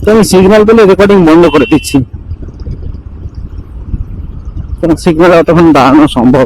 তো আমি সিগন্যাল পেলে রেকর্ডিং বন্ধ করে দিচ্ছি, কারণ সিগন্যাল তখন দাঁড়ানো সম্ভব,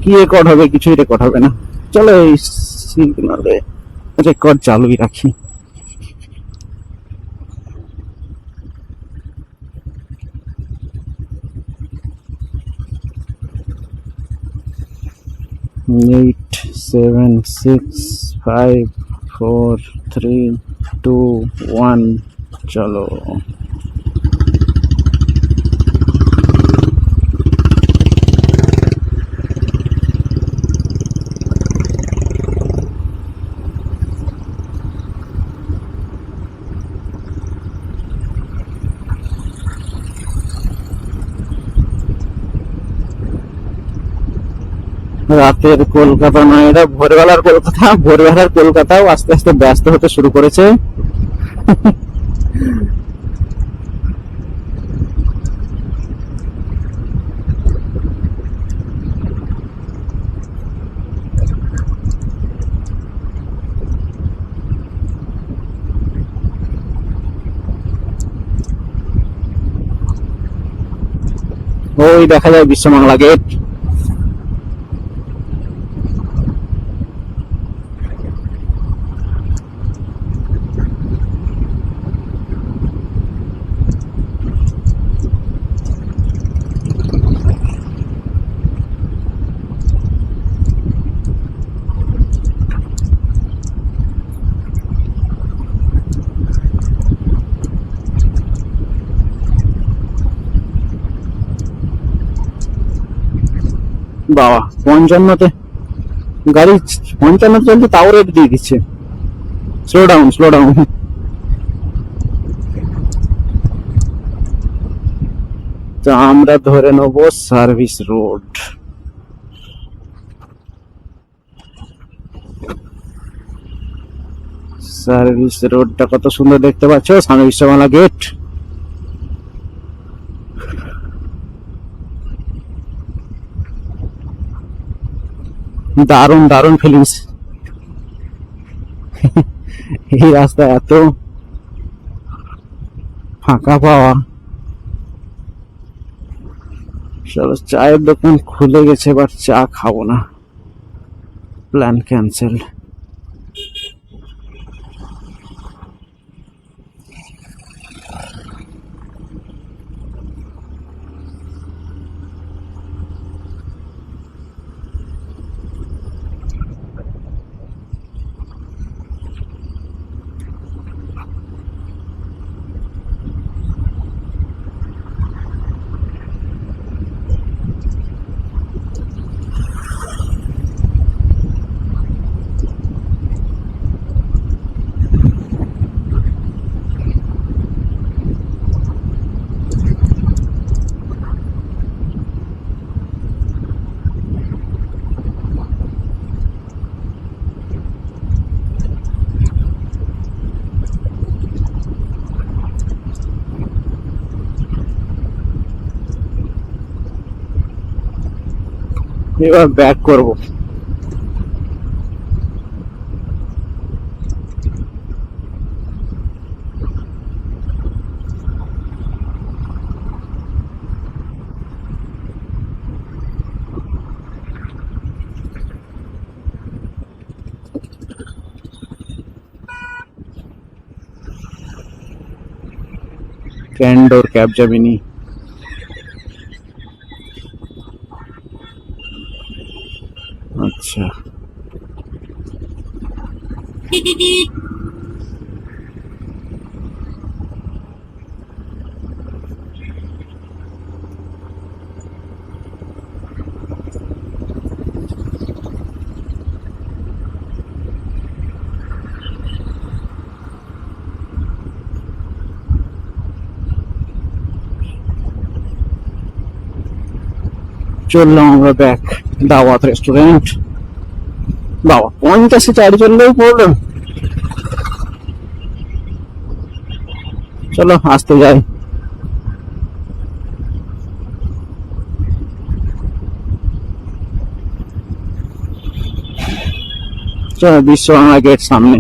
কি রেকর্ড হবে, কিছুই রেকর্ড হবে না। চলো এই সিগন্যালে রেকর্ড চালুই রাখি। এইট 7 6 5 4 3 2 1 চলো। রাতের কলকাতা নয়, এটা ভোরবেলার কলকাতা। ভোরবেলার কলকাতাও আস্তে আস্তে ব্যস্ত হতে শুরু করেছে। ওই দেখা যায় বিশ্ববাংলা গেট। বাবা 55-তে গাড়ি, 55 চলছে তাও রেট দিয়ে দিচ্ছে। Slow down, slow down. তো আমরা ধরে নেবো সার্ভিস রোড। সার্ভিস রোডটা কত সুন্দর দেখতে পাচ্ছ, সামনে বিশ্ববাংলা গেট। দারুণ দারুণ ফিলিংস। এই রাস্তা এত ফাঁকা পাওয়া। চলো, চায়ের দোকান খুলে গেছে, এবার চা খাবো না, প্ল্যান ক্যান্সেল। এবার ব্যাক করবো। ক্যান্ডোর ক্যাব যাবিনি। আচ্ছা, চললাম আমরা ব্যাক। দাওয়াত রেস্টুরেন্ট। বাবা 50-এ চারি চললেও প্রবলেম। চলো আসতে যাই। চলো, বিশ্ববাংলা গেট সামনে।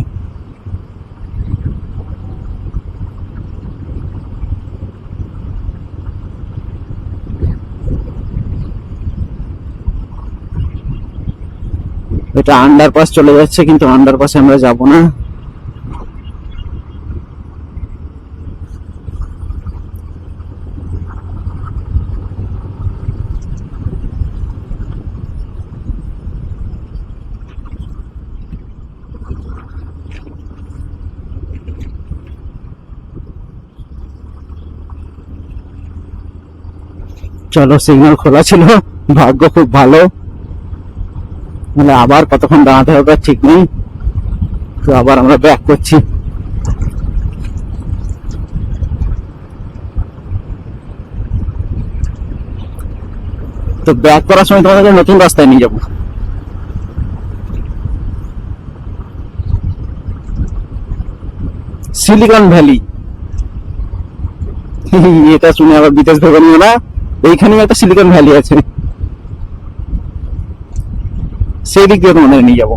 এটা আন্ডারপাস চলে যাচ্ছে, কিন্তু আন্ডারপাসে আমরা যাব না। চলো, সিগন্যাল খোলা ছিল, ভাগ্য খুব ভালো, মানে আবার কতক্ষণ দাঁড়াতে হবে ঠিক নেই। তো আবার আমরা ব্যাক করছি। তো ব্যাক করার সময় তোমাদের নতুন রাস্তায় নিয়ে যাবো। সিলিকন ভ্যালি, এটা শুনে আবার বিদেশ ভেবে নিও না, এইখানে একটা সিলিকন ভ্যালি আছে, সেই দিক দিয়ে তোমাদের নিয়ে যাবো।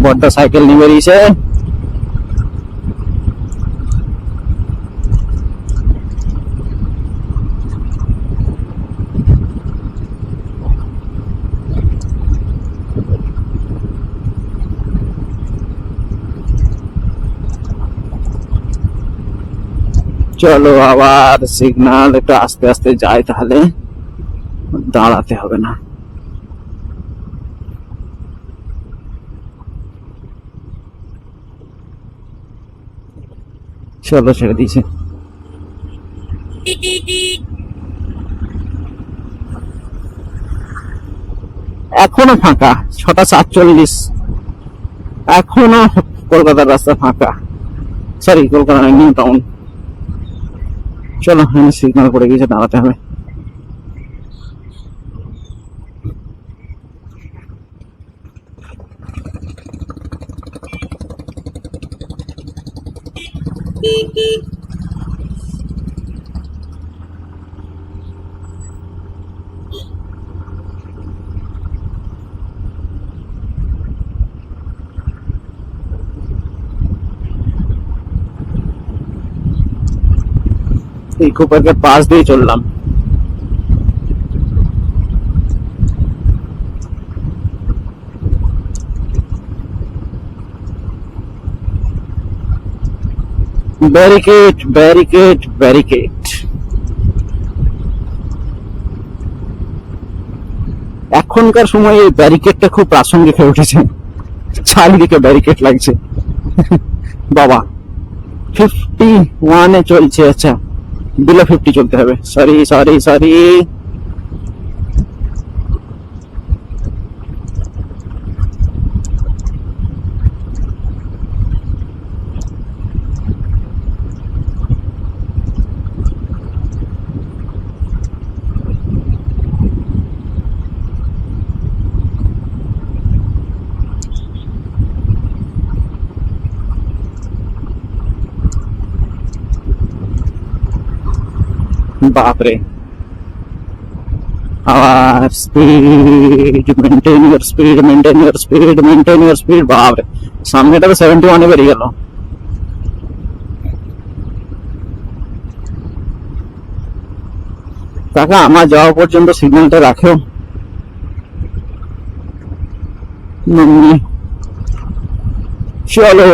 বড় সাইকেল নিয়ে বেরিয়েছে। চলো আবার সিগন্যাল একটু আস্তে আস্তে যায়, তাহলে দাঁড়াতে হবে না। চলো, ছেড়ে দিয়েছে। এখনো ফাঁকা, 6:47, এখনো কলকাতার রাস্তা ফাঁকা। সরি, কলকাতা নয়, নিউ টাউন। চলো, সিগন্যাল পড়ে গেছে, দাঁড়াতে হবে। ইকো পার্কের পাশ দিয়ে চললাম। Barricade, barricade, barricade. এখনকার সময় এই ব্যারিকেডটা খুব প্রাসঙ্গিক হয়ে উঠেছে, চারিদিকে ব্যারিকেড লাগছে। বাবা, 51-এ চলছে। আচ্ছা, বিলো 50 চলতে হবে। Sorry sorry sorry. বাপরে, আবার speed, maintain your speed, maintain your speed, maintain your speed. বাপরে, সামনেটা তো 71-এ বেরিয়ে গেল। কাকা, আমার যাওয়া পর্যন্ত সিগন্যালটা রাখো। চলো,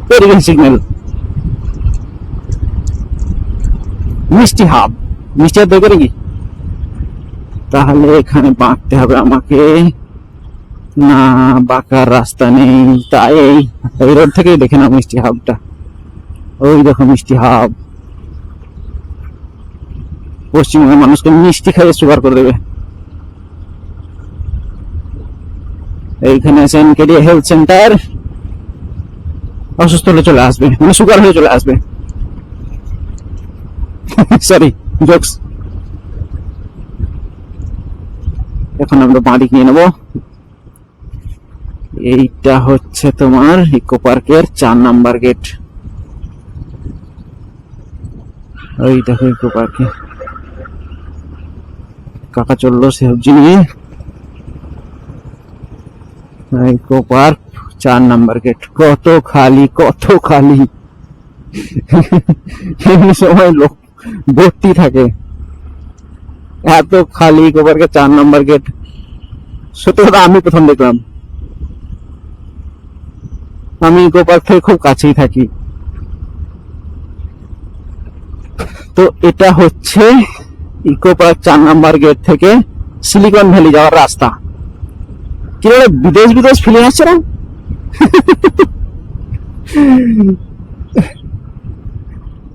বেরিয়ে সিগন্যাল। মিষ্টি হাব, মিষ্টি হাব দেখে নাকি? তাহলে এখানে বাঁকতে হবে আমাকে। না, বাঁকার রাস্তা নেই, তাই এই রোড থেকেই দেখে নাও মিষ্টি হাবটা। ওই দেখো মিষ্টি হাব, পশ্চিমবঙ্গের মানুষকে মিষ্টি খাইয়ে সুগার করে দেবে। এইখানে আছে এনকেডি হেলথ সেন্টার। অসুস্থ হলে চলে আসবে, মানে সুগার হয়ে চলে আসবে। Sorry, jokes. এখন আমরা বাড়ি নিয়ে নেবো। এইটা হচ্ছে তোমার ইকো পার্কের 4 নাম্বার গেট। ওই দেখো ইকো পার্কে। কাকা চললো সবজি নিয়ে। ইকো পার্ক 4 নম্বর গেট, কত খালি কত খালি। এমনি সময় লোক ভর্তি থাকে, এত খালি ইকো পার্কের 4 নম্বর গেট। সত্যি কথা আমি প্রথম দেখলাম। আমি ইকো পার্ক থেকে খুব কাছেই থাকি। তো এটা হচ্ছে ইকো পার্ক 4 নম্বর গেট থেকে সিলিকন ভ্যালি যাওয়ার রাস্তা। কি বলে বিদেশ বিদেশ ফিলিং আসছে না?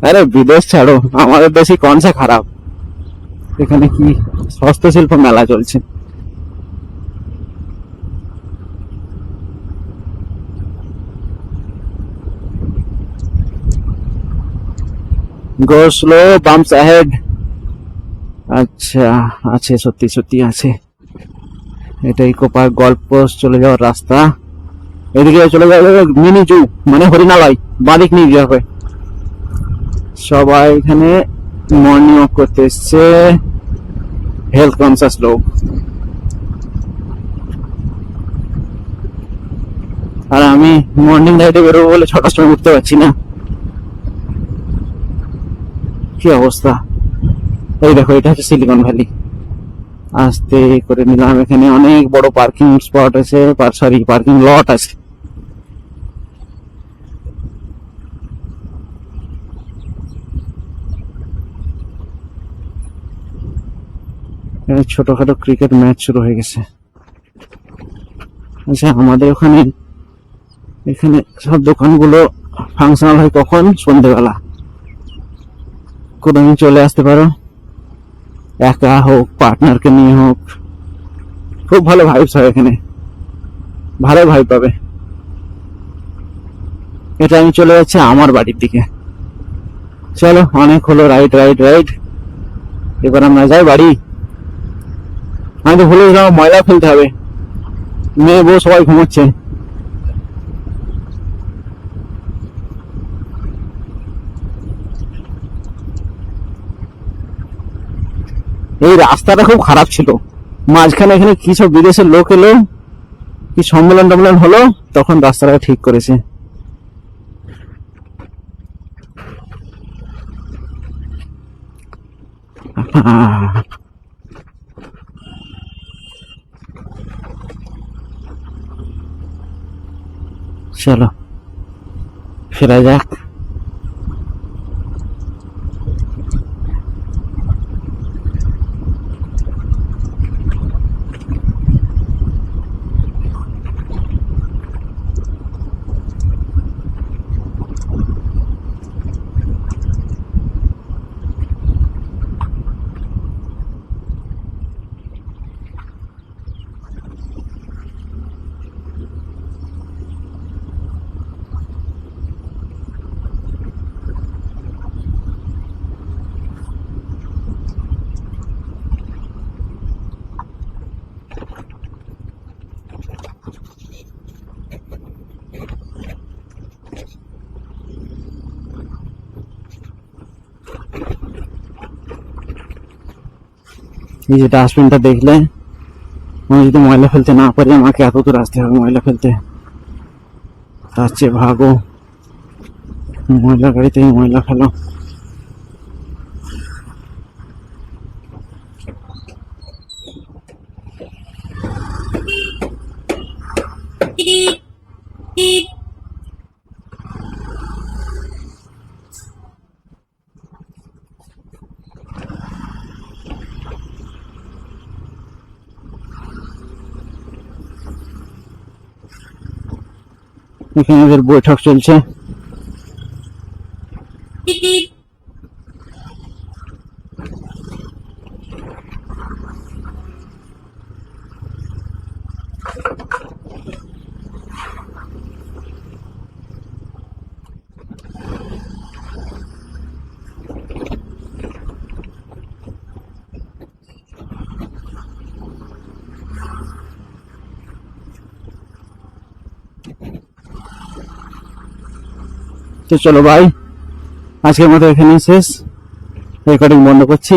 আরে বিদেশ ছাড়ো, আমাদের দেশই কোনসা খারাপ। এখানে কি হস্তশিল্প মেলা চলছে। গো স্লো, বাম্পস অ্যাহেড। আচ্ছা আছে, সত্যি সত্যি আছে। এটা ইকো পার্ক গল্ফ কোর্স চলে যাওয়ার রাস্তা। এদিকে চলে যাবে মিনি জু, মানে হরিণালয়, বাঁদিক নিয়ে যাবে। সবাই এখানে মর্নিং ওয়াক করতে এসছে, হেলথ কনসাস লোক। আর আমি মর্নিং রাইডে বেরোবো বলে 6টার সময় উঠতে পারছি না। কি অবস্থা। এই দেখো, এটা হচ্ছে সিলিকন ভ্যালি। আস্তে করে নিলাম। এখানে অনেক বড় পার্কিং স্পট আছে, সরি পার্কিং লট আছে। ছোটখাটো ক্রিকেট ম্যাচ শুরু হয়ে গেছে। আচ্ছা, আমাদের ওখানে এখানে সব দোকানগুলো ফাংশনাল হয় কখন? সন্ধ্যেবেলা। কোথাও চলে আসতে পারো, একা হোক পার্টনারকে নিয়ে হোক, খুব ভালো ভাইবস হয় এখানে, ভালো ভাইব পাবে। এটা আমি চলে যাচ্ছি আমার বাড়ির দিকে। চলো, অনেক হলো রাইড রাইড রাইড, এবার আমরা যাই বাড়ি। আমি তো ভুলে গেলাম ময়লা ফেলতে হবে। মেয়ে বউ সবাই ঘুমোচ্ছে। এই রাস্তাটা খুব খারাপ ছিল। মাঝখানে এখানে কি সব বিদেশের লোক এলো, কি সম্মেলন টম্মেলন হলো, তখন রাস্তাটা ঠিক করেছে। চলো ফেরা যাক। এই যে ডাস্টবিনটা দেখলে, আমি যদি ময়লা ফেলতে না পারি, আমাকে এত দূর আসতে হবে ময়লা ফেলতে। তার চেয়ে ভাগো ময়লা গাড়িতে ময়লা ফেলো। এখানে এদের বৈঠক চলছে। তো চলো ভাই, আজকের মতো এখানেই শেষ, রেকর্ডিং বন্ধ করছি।